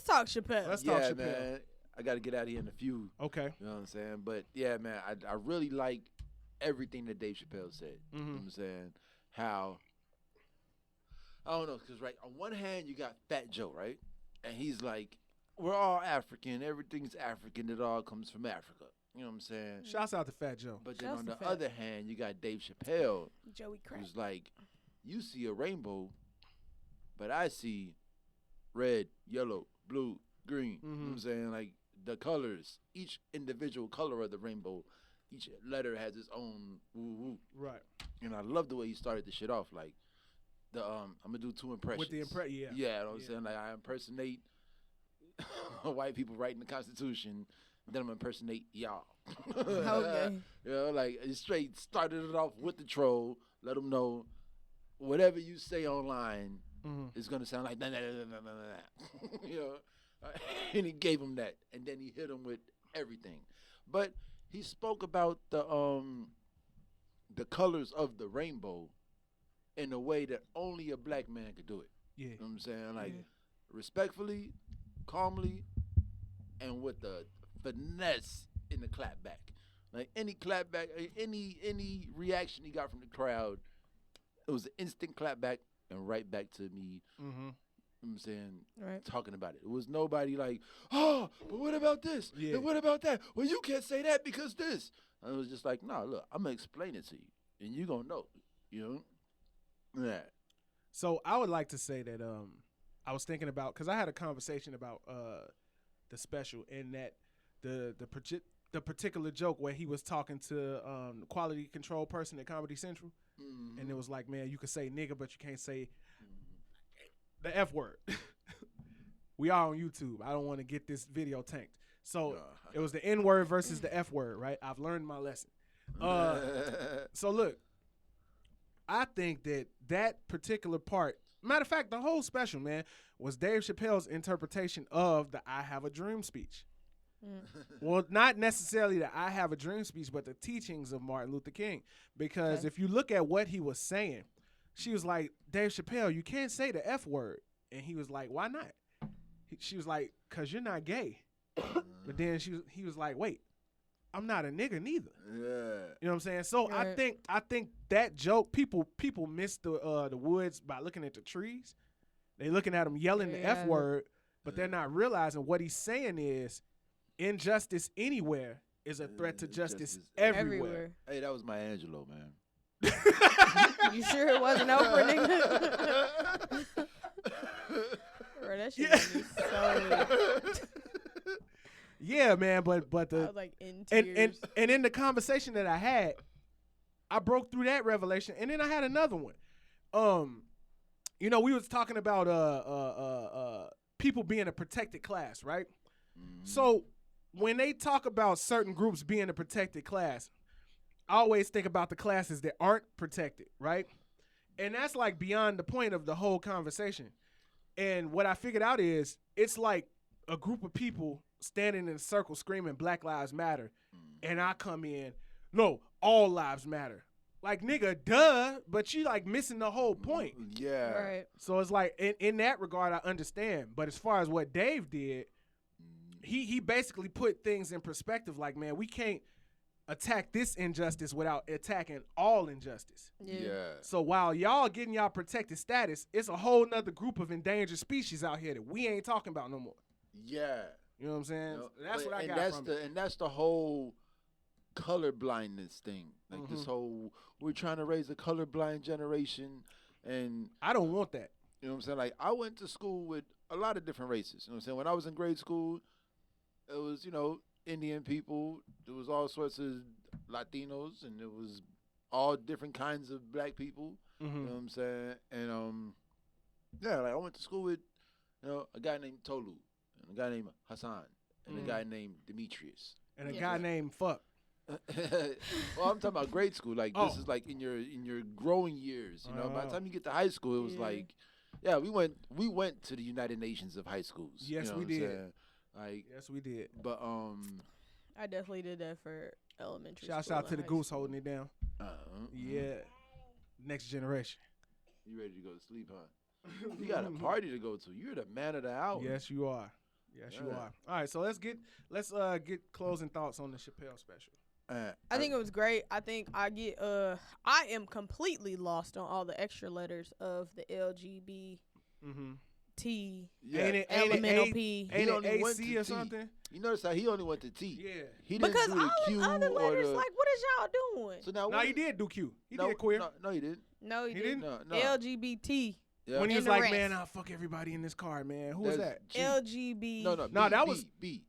talk Chappelle. Let's talk Chappelle. Man. I got to get out of here in a few. Okay. You know what I'm saying? But, yeah, man, I really like everything that Dave Chappelle said. You know what I'm saying? How, I don't know, because, right, on one hand, you got Fat Joe, right? And he's like, we're all African. Everything's African. It all comes from Africa. You know what I'm saying? Shouts out to Fat Joe. But then Shouts on to the Fat. other hand, you got Dave Chappelle, Joey Crack. who's like, you see a rainbow, but I see red, yellow, blue, green. You know what I'm saying? Like, the colors, each individual color of the rainbow, each letter has its own woo-woo. Right. And I love the way he started the shit off. Like, I'm going to do 2 impressions. With the Yeah, you know what I'm saying? Like, I impersonate white people writing the Constitution, then I'm going to impersonate y'all. Okay. You know, like, it straight started it off with the troll, let them know whatever you say online is going to sound like, nah. You know? And he gave him that, and then he hit him with everything. But he spoke about the colors of the rainbow in a way that only a black man could do it. Yeah. You know what I'm saying? Like, respectfully, calmly, and with the finesse in the clapback. Like, any clapback, any reaction he got from the crowd, it was an instant clapback and right back to me. You know what I'm saying? Talking about it. It was nobody like, oh, but what about this? Yeah. And what about that? Well, you can't say that because this. And it was just like, no, look, I'm going to explain it to you, and you're going to know, you know? Yeah. So I would like to say that I was thinking about, because I had a conversation about the special, and that the particular joke where he was talking to the quality control person at Comedy Central, and it was like, man, you can say nigga, but you can't say the F word. We are on YouTube. I don't want to get this video tanked. So it was the N word versus the F word, right? I've learned my lesson. So look, I think that particular part, matter of fact, the whole special, man, was Dave Chappelle's interpretation of the I Have a Dream speech. Well, not necessarily the I Have a Dream speech, but the teachings of Martin Luther King. Because if you look at what he was saying, she was like, Dave Chappelle, you can't say the F word. And he was like, why not? She was like, because you're not gay. But then he was like, wait, I'm not a nigga neither. Yeah. You know what I'm saying? So Right. I think that joke, people miss the woods by looking at the trees. They looking at him yelling the F word, but they're not realizing what he's saying is injustice anywhere is a threat to justice everywhere. Hey, that was my Angelo, man. You sure it wasn't Oprah, nigga? Bro, that shit made me so. Yeah, man, but I the was like in tears. and in the conversation that I had, I broke through that revelation, and then I had another one. You know, we was talking about people being a protected class, right? So when they talk about certain groups being a protected class, I always think about the classes that aren't protected, right? And that's like beyond the point of the whole conversation. And what I figured out is it's like a group of people standing in a circle screaming Black Lives Matter. And I come in, no, all lives matter. Like, nigga, duh, but you like missing the whole point. Yeah. Right. So it's like, in that regard, I understand. But as far as what Dave did, he basically put things in perspective. Like, man, we can't attack this injustice without attacking all injustice. Yeah. So while y'all getting y'all protected status, it's a whole nother group of endangered species out here that we ain't talking about no more. Yeah. You know what I'm saying? You know, That's what I and got that's from the it. and that's the whole color blindness thing. Like this whole, we're trying to raise a colorblind generation, and I don't want that. you know what I'm saying? Like, I went to school with a lot of different races. You know what I'm saying? When I was in grade school, it was, Indian people. There was all sorts of Latinos, and it was all different kinds of black people. You know what I'm saying? And yeah, like I went to school with, a guy named Tolu, and a guy named Hassan, and a guy named Demetrius. And a guy named Fuck. Well, I'm talking about grade school. Like, this is like in your growing years. By the time you get to high school, it was like, yeah, we went to the United Nations of high schools. Yes, we what I'm did. saying? Like, Yes, we did. but I definitely did that for elementary Shouts school out to and the high goose school. holding it down. Yeah. Next generation. You ready to go to sleep, huh? You got a party to go to. You're the man of the hour. Yes, you are. Yes, you are. All right, so let's get closing thoughts on the Chappelle special. I think it was great. I think I am completely lost on all the extra letters of the LGBT. Yeah. Elemental P. Ain't He it only went AC to or T. something? You notice how he only went to T. Yeah. He didn't Because do all the Q the other or letters, the. like, what is y'all doing? So now No, he did do Q. He did queer. No, he didn't. No, he He didn't. No, no. LGBT. Yeah. When he was And the like, rest. man, I'll fuck everybody in this car, man. Who was that? G. LGBT. No, No, that was- B.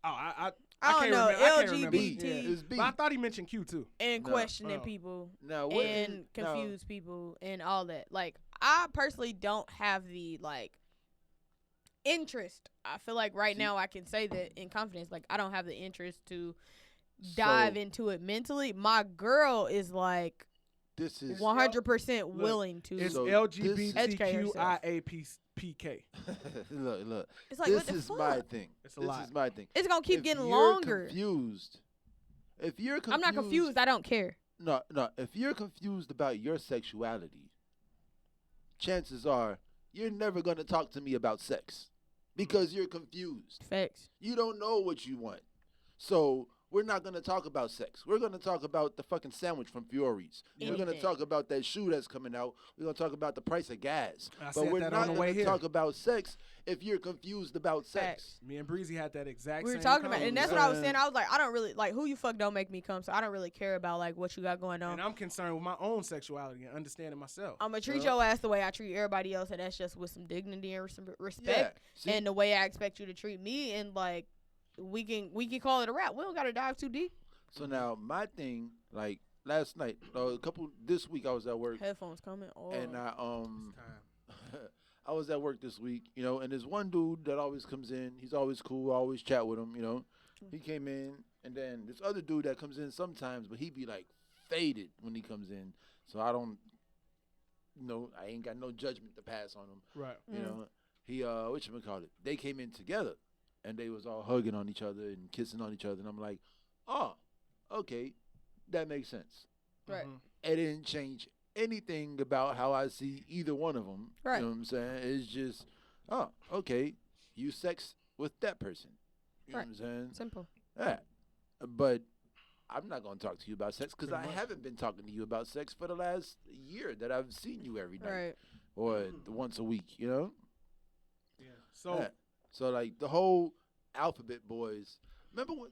Oh, I I don't can't know. remember. I can't remember. LGBT. Yeah, it's B. But I thought he mentioned Q too. And No. questioning Oh. people Now what? and confuse people and all that. Like, I personally don't have the interest. I feel like right now I can say that in confidence. Like, I don't have the interest to dive into it mentally. My girl is like This is 100% willing to. It's So LGBTQIAPK. look. It's like, This what the is fuck? my thing. It's a This lot. is my thing. It's gonna keep If getting you're longer. Confused. If you're confused, I'm not confused. I don't care. No. If you're confused about your sexuality, chances are you're never gonna talk to me about sex because you're confused. Facts. You don't know what you want. So we're not going to talk about sex. We're going to talk about the fucking sandwich from Fiore's. We're going to Anything. talk about that shoe that's coming out. We're going to talk about the price of gas. I But said we're that not on the way going to here. talk about sex if you're confused about sex. Facts. Me and Breezy had that exact We were same talking about it, and that's what I was saying. conversation. I was like, I don't really like who you fuck don't make me come, so I don't really care about like what you got going on. And I'm concerned with my own sexuality and understanding myself. I'm gonna treat Yeah. your ass the way I treat everybody else, and that's just with some dignity and some Yeah. respect, See, and the way I expect you to treat me. And like, we can call it a wrap. We don't gotta dive too deep. so now my thing, like last night, this week I was at work, Headphones coming. Oh, and Time. I was at work this week, and there's one dude that always comes in. He's always cool. I always chat with him, He came in, and then this other dude that comes in sometimes, but he be like faded when he comes in. So I don't, I ain't got no judgment to pass on him. Right. He whatchamacallit, they came in together, and they was all hugging on each other and kissing on each other, and I'm like, oh, okay, that makes sense. right. Mhm. It didn't change anything about how I see either one of them. Right. You know what I'm saying? It's just, oh, okay, you sex with that person. You Right. know what I'm saying? Simple. Yeah. But I'm not going to talk to you about sex because I Pretty much. haven't been talking to you about sex for the last year that I've seen you every night Right. or once a week, Yeah. So Yeah. So, like, the whole Alphabet Boys. Remember when,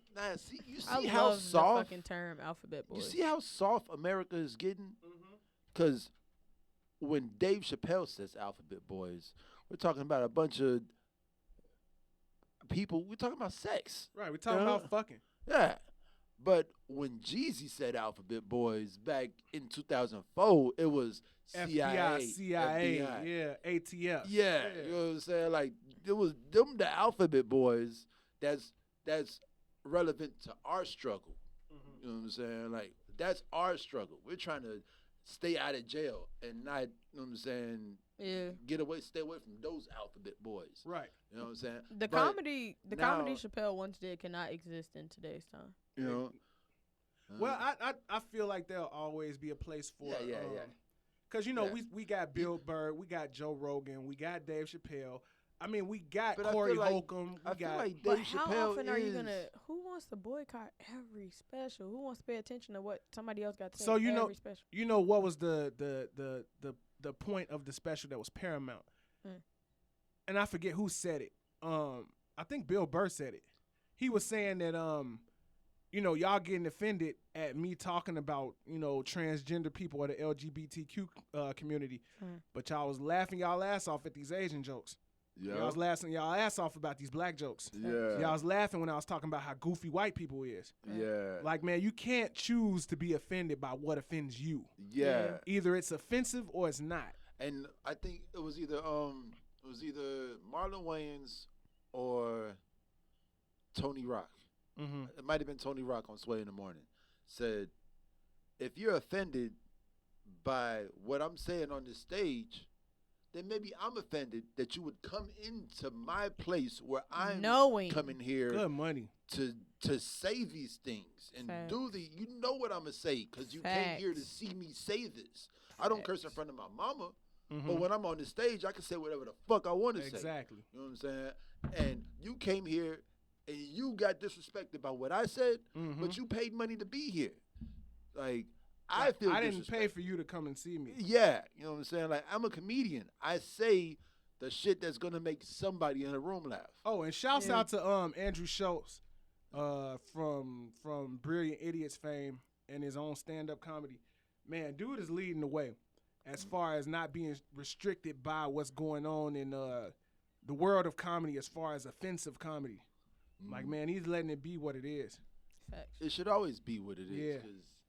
you see I how love the soft, fucking term alphabet boys. you see how soft America is getting? Because when Dave Chappelle says Alphabet Boys, we're talking about a bunch of people. We're talking about sex. right, we're talking Yeah. about fucking. Yeah. But when Jeezy said Alphabet Boys back in 2004, it was CIA, FBI, CIA, FBI. yeah, ATF. Yeah, you know what I'm saying? Like, it was them, the Alphabet Boys, that's relevant to our struggle. You know what I'm saying? Like, that's our struggle. We're trying to stay out of jail and not, you know what I'm saying, Yeah. stay away from those Alphabet Boys. Right. You know what I'm saying? The But comedy now- Chappelle once did cannot exist in today's time. You know? Well, I feel like there'll always be a place for Yeah. Because Yeah. we got Bill Burr, we got Joe Rogan, we got Dave Chappelle. I mean, we got But I Corey feel like- Holcomb. I We feel got like Dave But Chappelle how often are you is- gonna? Who wants to boycott every special? Who wants to pay attention to what somebody else got to say? So, you know- every special. what was the point of the special that was paramount. And I forget who said it. I think Bill Burr said it. He was saying that y'all getting offended at me talking about, transgender people or the LGBTQ community, but y'all was laughing y'all ass off at these Asian jokes. Y'all was laughing y'all ass off about these black jokes. Yeah. Y'all was laughing when I was talking about how goofy white people is. Yeah. Like, man, you can't choose to be offended by what offends you. Yeah. Either it's offensive or it's not. And I think it was either Marlon Wayans or Tony Rock. Mm-hmm. It might have been Tony Rock on Sway in the Morning. Said, if you're offended by what I'm saying on this stage, then maybe I'm offended that you would come into my place where I'm Knowing. coming here Good money. to say these things and Facts. you know what I'm gonna say because you came here to Facts. see me say this. I don't curse in Facts. front of my mama, But when I'm on the stage, I can say whatever the fuck I want to say. Exactly. You know what I'm saying? And you came here and you got disrespected by what I said, but you paid money to be here. Like, I feel I didn't pay for you to come and see me. Yeah, you know what I'm saying? Like, I'm a comedian. I say the shit that's gonna make somebody in the room laugh. Oh, and shouts out to Andrew Schultz from Brilliant Idiots fame and his own stand-up comedy. Man, dude is leading the way as far as not being restricted by what's going on in the world of comedy as far as offensive comedy. Like, man, he's letting it be what it is. Facts. It should always be what it is. Yeah. 'Cause